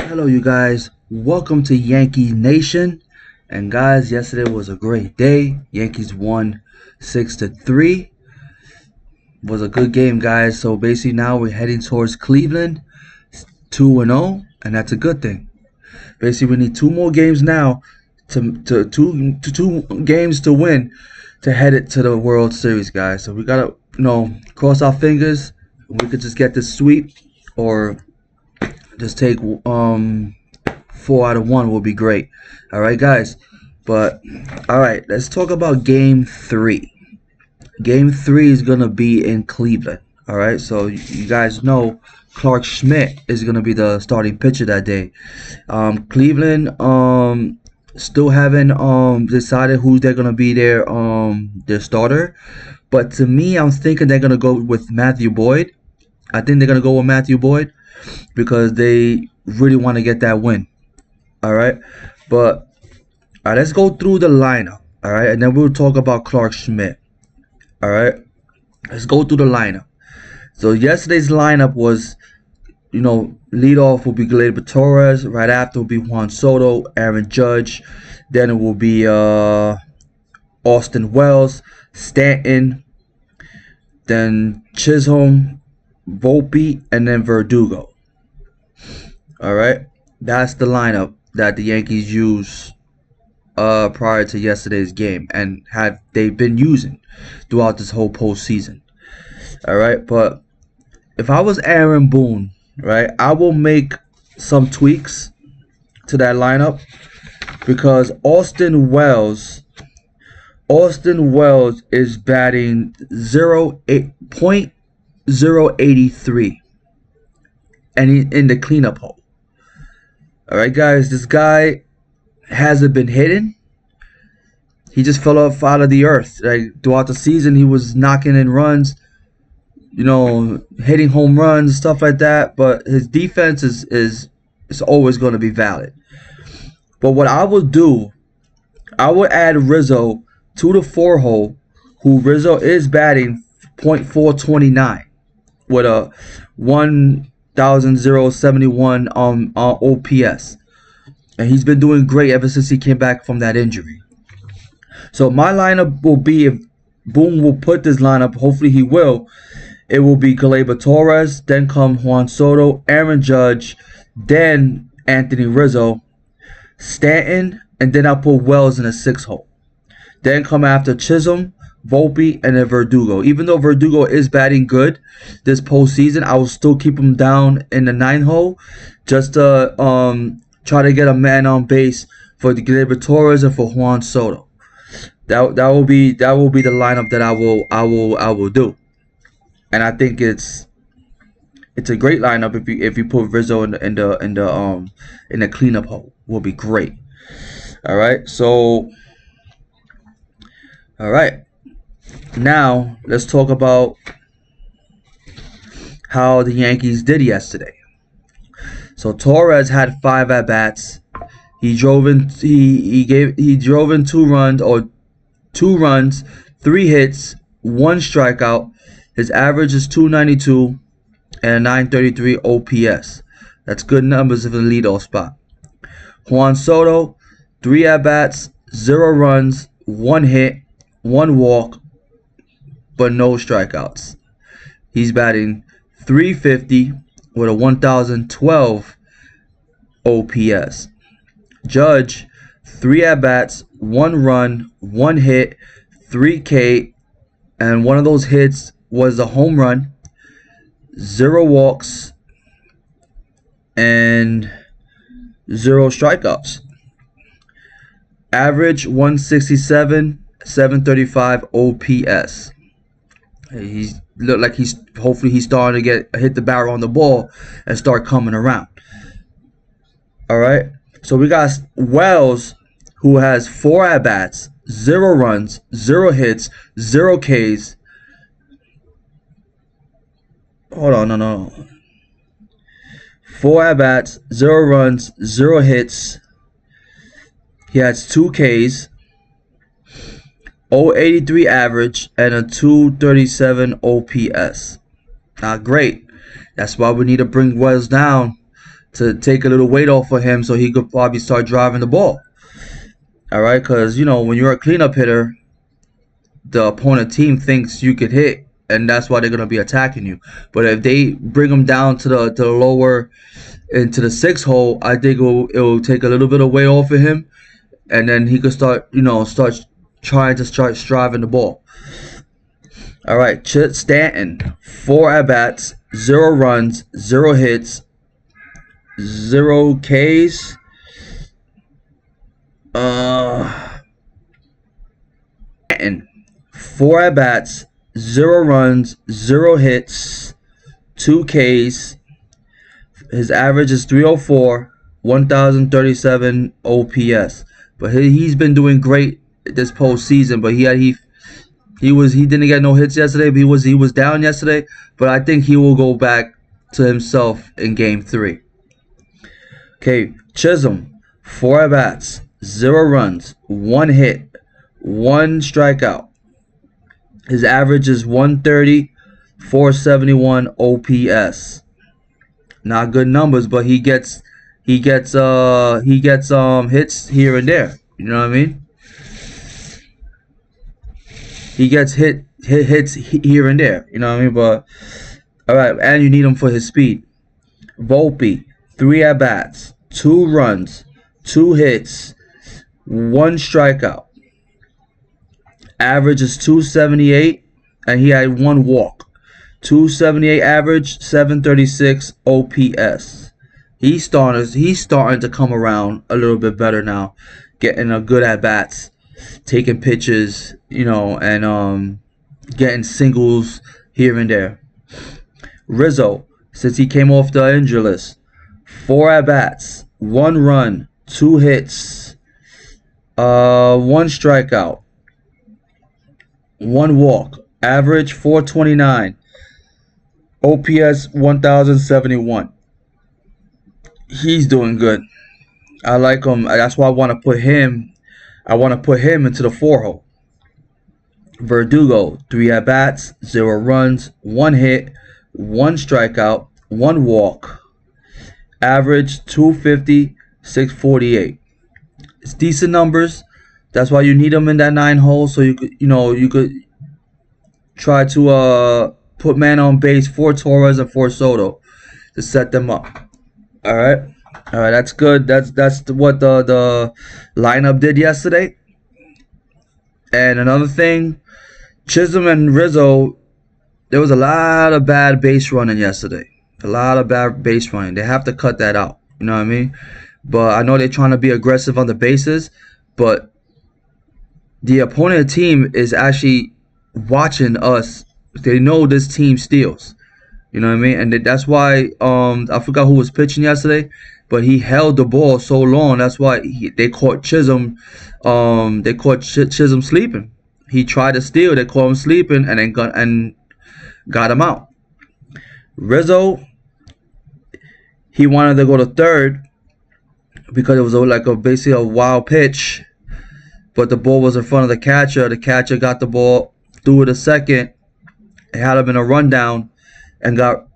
Hello, you guys. Welcome to Yankee Nation. And guys, yesterday was a great day. Yankees won 6-3. Was a good game, guys. So basically, now we're heading towards Cleveland, 2-0, and that's a good thing. Basically, we need two more games now two games to win to head it to the World Series, guys. So we gotta cross our fingers. We could just get this sweep, or just take 4 out of 1 will be great. All right, guys. But all right, let's talk about Game 3. Game 3 is gonna be in Cleveland. All right, so you guys know Clark Schmidt is gonna be the starting pitcher that day. Cleveland still haven't decided who they're gonna be their starter, but to me, I'm thinking they're gonna go with Matthew Boyd. I think they're gonna go with Matthew Boyd because they really want to get that win. All right, but all right, let's go through the lineup. All right, and then we'll talk about Clark Schmidt. All right, let's go through the lineup. So yesterday's lineup was, lead off will be Gleyber Torres. Right after will be Juan Soto, Aaron Judge. Then it will be Austin Wells, Stanton, then Chisholm, Volpe, and then Verdugo. All right, that's the lineup that the Yankees use prior to yesterday's game, and they've been using throughout this whole postseason. All right, but if I was Aaron Boone, right, I will make some tweaks to that lineup because Austin Wells is batting 0.083, and he's in the cleanup hole. All right, guys, this guy hasn't been hitting. He just fell off out of the earth. Like throughout the season, he was knocking in runs, hitting home runs, stuff like that. But his defense is always going to be valid. But what I will do, I will add Rizzo to the 4 hole, who Rizzo is batting .429 with a 1,071 OPS, and he's been doing great ever since he came back from that injury. So my lineup will be, if Boone will put this lineup, hopefully he will, it will be Gleyber Torres, then come Juan Soto, Aaron Judge, then Anthony Rizzo, Stanton, and then I'll put Wells in a 6 hole. Then come after Chisholm, Volpe, and then Verdugo. Even though Verdugo is batting good this postseason, I will still keep him down in the 9 hole, just to try to get a man on base for the Gleyber Torres and for Juan Soto. That will be the lineup that I will do, and I think it's a great lineup if you put Rizzo in the cleanup hole. Will be great. All right, so all right. Now, let's talk about how the Yankees did yesterday. So Torres had 5 at bats. He drove in 2 runs, 3 hits, 1 strikeout. His average is 292 and 933 OPS. That's good numbers for the leadoff spot. Juan Soto, 3 at bats, 0 runs, 1 hit, 1 walk, but no strikeouts. He's batting .350 with a 1,012 OPS. Judge, 3 at-bats, 1 run, 1 hit, 3 K, and one of those hits was a home run, 0 walks, and 0 strikeouts. Average 167, 735 OPS. He looked like hopefully he's starting to hit the barrel on the ball and start coming around. All right, so we got Wells, who has 4 at bats, 0 runs, 0 hits, 0 Ks. Hold on, no. 4 at bats, 0 runs, 0 hits. He has 2 Ks. 0.83 average and a 237 OPS. Not great. That's why we need to bring Wells down to take a little weight off of him so he could probably start driving the ball. All right, because when you're a cleanup hitter, the opponent team thinks you could hit, and that's why they're gonna be attacking you. But if they bring him down to the lower into the 6 hole, I think it'll take a little bit of weight off of him, and then he could start trying to start driving the ball. All right, Chet Stanton, 4 at bats, 0 runs, 0 hits, 0 Ks. Stanton, 4 at bats, 0 runs, 0 hits, 2 Ks. His average is 304, 1,037 OPS. But he's been doing great this postseason. But he didn't get no hits yesterday. But he was down yesterday. But I think he will go back to himself in Game 3. Okay, Chisholm, 4 at bats, 0 runs, 1 hit, 1 strikeout. His average is 130, 471 OPS. Not good numbers, but he gets hits here and there. You know what I mean? He gets hits here and there. You know what I mean? But all right, and you need him for his speed. Volpe, 3 at bats, 2 runs, 2 hits, 1 strikeout. Average is 278, and he had 1 walk. 278 average, 736 OPS. He's starting to come around a little bit better now, getting a good at bats, taking pitches, and getting singles here and there. Rizzo, since he came off the injury list, 4 at bats, 1 run, 2 hits, 1 strikeout, 1 walk. Average 429. OPS 1071. He's doing good. I like him. That's why I want to put him. I want to put him into the 4 hole. Verdugo, 3 at bats, 0 runs, 1 hit, 1 strikeout, 1 walk. Average 250, 648. It's decent numbers. That's why you need him in that 9 hole, so you could try to put man on base for Torres and for Soto to set them up. All right, that's good. That's what the lineup did yesterday. And another thing, Chisholm and Rizzo, there was a lot of bad base running yesterday. A lot of bad base running. They have to cut that out. You know what I mean? But I know they're trying to be aggressive on the bases, but the opponent team is actually watching us. They know this team steals. You know what I mean? And that's why I forgot who was pitching yesterday, but he held the ball so long. That's why they caught Chisholm. They caught Chisholm sleeping. He tried to steal. They caught him sleeping, and then got him out. Rizzo, he wanted to go to third because it was basically a wild pitch, but the ball was in front of the catcher. The catcher got the ball, threw it to second. It had him in a rundown, and got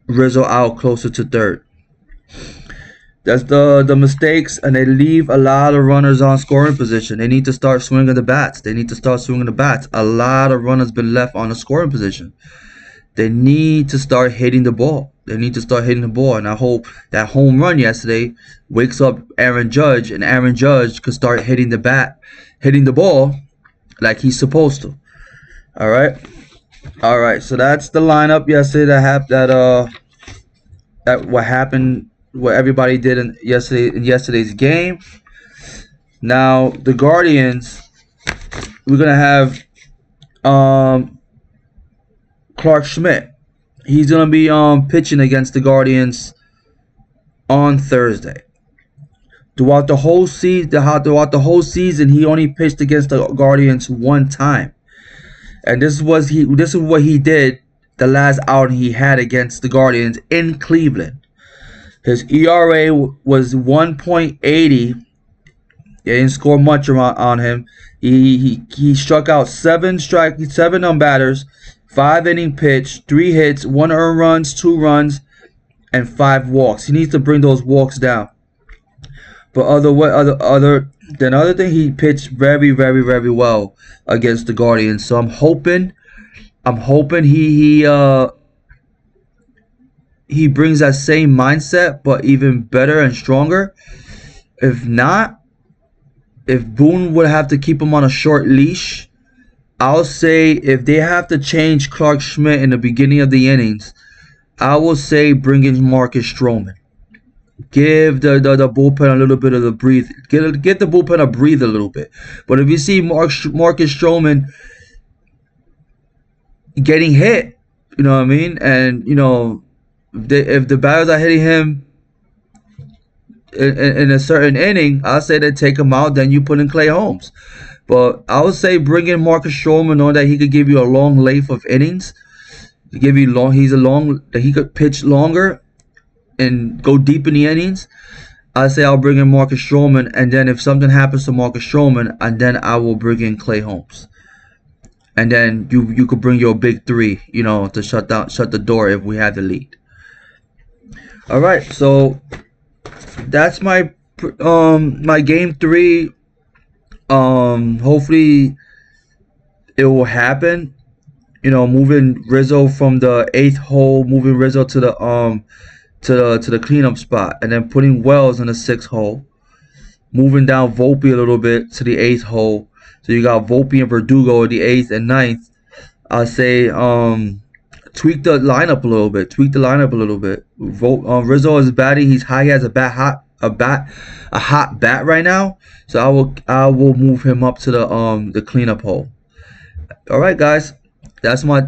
Rizzo out closer to third. That's the mistakes, and they leave a lot of runners on scoring position. They need to start swinging the bats. A lot of runners been left on the scoring position. They need to start hitting the ball. And I hope that home run yesterday wakes up Aaron Judge, and Aaron Judge could start hitting the ball like he's supposed to. All right. So that's the lineup yesterday. What happened. What everybody did in yesterday's game. Now the Guardians, we're gonna have Clark Schmidt. He's gonna be pitching against the Guardians on Thursday. Throughout the whole season, he only pitched against the Guardians 1 time, and this is what he did the last outing he had against the Guardians in Cleveland. His ERA was 1.80. They didn't score much on him. He struck out 7 batters, 5 inning pitch, 3 hits, 1 earned runs, 2 runs, and 5 walks. He needs to bring those walks down. But other thing, he pitched very, very, very well against the Guardians. So I'm hoping he brings that same mindset, but even better and stronger. If not, if Boone would have to keep him on a short leash, I'll say if they have to change Clark Schmidt in the beginning of the innings, I will say bring in Marcus Stroman. Give the bullpen a little bit of the breathe. Get the bullpen a breathe a little bit. But if you see Marcus Stroman getting hit, you know what I mean, and you know if the batters are hitting him in a certain inning, I'll say they take him out. Then you put in Clay Holmes. But I would say bring in Marcus Stroman, knowing that he could give you a long length of innings. Give you long. That he could pitch longer and go deep in the innings. I say I'll bring in Marcus Stroman, and then if something happens to Marcus Stroman, and then I will bring in Clay Holmes, and then you could bring your big three, you know, to shut the door if we had the lead. All right, so that's my my game 3. Hopefully it will happen. You know, moving Rizzo from the 8th hole, moving Rizzo to the cleanup spot, and then putting Wells in the 6th hole, moving down Volpe a little bit to the 8th hole. So you got Volpe and Verdugo at the 8th and 9th. I say tweak the lineup a little bit. Rizzo is batting. He's high. He has a hot bat right now. So I will move him up to the cleanup hole. All right, guys. That's my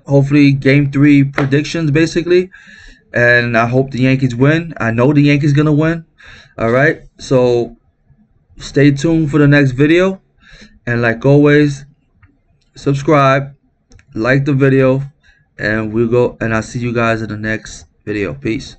hopefully game 3 predictions basically. And I hope the Yankees win. I know the Yankees gonna win. All right. So stay tuned for the next video. And like always, subscribe, like the video, and I'll see you guys in the next video. Peace.